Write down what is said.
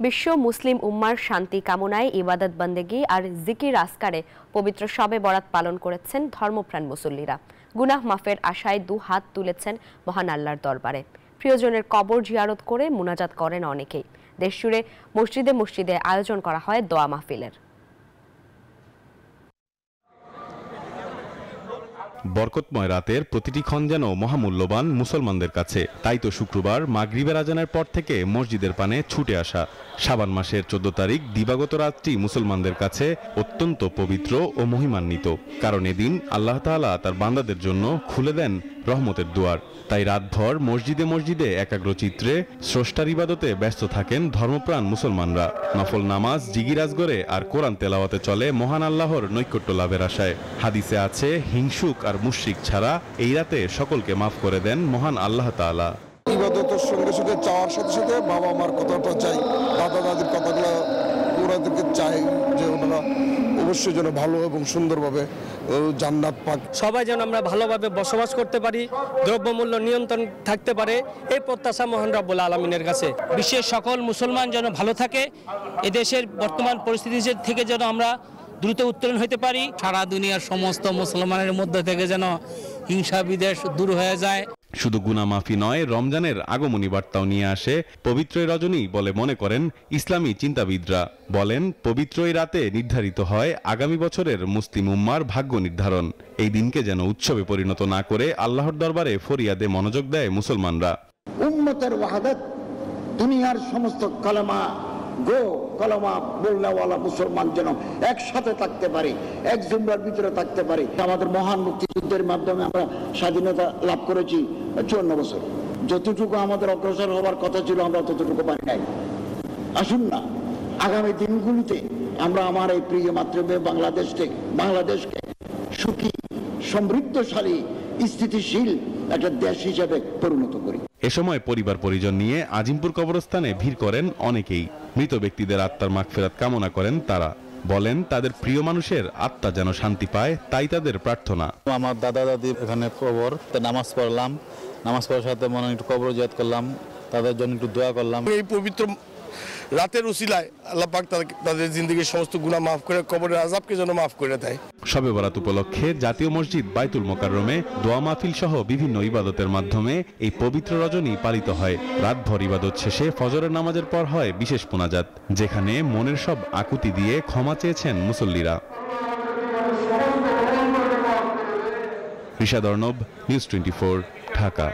বিশ্ব মুসলিম উম্মার শান্তি কামনায় ইবাদত বন্দেগী আর জিকির আসকারে পবিত্র শবে বরাত পালন করেছেন ধর্মপ্রাণ মুসল্লিরা। গুনাহ মাফের আশায় হাত তুলেছেন মহান আল্লাহর দরবারে। প্রিয়জনের কবর জিয়ারত করে মুনাজাত করেন অনেকেই। দেশজুড়ে মসজিদে মসজিদে আয়োজন করা হয় দোয়া মাহফিলের। বরকতময় রাতের প্রতিটি ক্ষণ যেন মহামূল্যবান মুসলমানদের কাছে। তাই তো শুক্রবার মাগরিবের আজানের পর থেকে মসজিদের পানে ছুটে আসা। শাবান মাসের 14 তারিখ দিবাগত রাতটি মুসলমানদের কাছে অত্যন্ত পবিত্র ও মহিমান্বিত, কারণ এদিন আল্লাহ তাআলা তার বান্দাদের জন্য খুলে দেন রহমতের দুয়ার। তাই রাতভর মসজিদে মসজিদে একাগ্রচিত্রে স্রষ্টার ইবাদতে ব্যস্ত থাকেন ধর্মপ্রাণ মুসলমানরা। নফল নামাজ, জিকির আজগরে আর কোরআন তেলাওয়াতে চলে মহান আল্লাহর নৈকট্য লাভের আশায়। হাদিসে আছে, হিংসুক আর মুশরিক ছাড়া এই রাতে সকলকে মাফ করে দেন মহান আল্লাহ তাআলা। ইবাদতের সঙ্গে সঙ্গে চাওয়ার সাথে সাথে বাবা মার কথাটা চাই, দাদা দাদির কথাগুলো ওরাদেরকে চাই যে ওনারা অবশ্যই যেন ভালো এবং সুন্দরভাবে জান্নাত পাক। সবাই যেন আমরা ভালোভাবে বসবাস করতে পারি, দ্রব্যমূল্য নিয়ন্ত্রণ থাকতে পারে, এই প্রত্যাশা মহান রব্বুল আলামিনের কাছে। বিশ্বের সকল মুসলমান যেন ভালো থাকে, এদেশের বর্তমান পরিস্থিতি থেকে যেন আমরা দ্রুত উত্তরণ হতে পারি, সারা দুনিয়ার সমস্ত মুসলমানের মধ্যে থেকে যেন হিংসা বিদ্বেষ দূর হয়ে যায়। শুধু গুনাহ মাফি নয়, রমজানের আগমনী বার্তাও নিয়ে আসে পবিত্র রজনী বলে মনে করেন ইসলামী চিন্তাবিদরা। বলেন, পবিত্র এই রাতে নির্ধারিত হয় আগামী বছরের মুসলিম উম্মার ভাগ্য নির্ধারণ। এই দিনকে যেন উৎসবে পরিণত না করে আল্লাহর দরবারে ফরিয়াদে মনোযোগ দেয় মুসলমানরা। উম্মতের ওয়াহাদাত, দুনিয়ার সমস্ত কালেমা বলনেওয়ালা মুসলমান যেন একসাথে থাকতে পারে, এক জুমরার ভিতরে থাকতে পারে। আমাদের মহান মুক্তিযুদ্ধের মাধ্যমে আমরা স্বাধীনতা লাভ করেছি 54 বছর। যতটুকু আমাদের অগ্রসর হওয়ার কথা ছিল আমরা ততটুকু পারি নাই। আসুন না, আগামী দিনগুলিতে আমরা আমার এই প্রিয় মাতৃভূমি বাংলাদেশকে সুখী, সমৃদ্ধশালী, স্থিতিশীল একটা দেশ হিসেবে পরিণত করি। এ সময় পরিবার পরিজন নিয়ে আজিমপুর কবরস্থানে ভিড় করেন অনেকেই। মৃত ব্যক্তিদের আত্মার মাগফিরাত কামনা করেন তারা। বলেন, তাদের প্রিয় মানুষের আত্মা যেন শান্তি পায়, তাই তাদের প্রার্থনা। আমার দাদা দাদি এখানে কবর, নামাজ পড়লাম, নামাজ পড়ার সাথে মনে একটু কবর জিয়ারত করলাম, তাদের জন্য একটু দোয়া করলাম। এই পবিত্র রাতের উসিলায় আল্লাহ পাক তাদের জিন্দেগির সমস্ত গুনাহ মাফ করে কবরের আযাবকে যেন মাফ করে দেয়। শবে বরাত উপলক্ষে জাতীয় মসজিদ বাইতুল মোকাররমে দোয়া মাহফিল সহ বিভিন্ন ইবাদতের মাধ্যমে এই পবিত্র রজনী পালিত হয়। রাতভর ইবাদত শেষে ফজরের নামাজের পর হয় বিশেষ মোনাজাত, যেখানে মনের সব আকুতি দিয়ে ক্ষমা চেয়েছেন মুসল্লিরা। ঋষাদ অর্ণব, নিউজ 24, ঢাকা।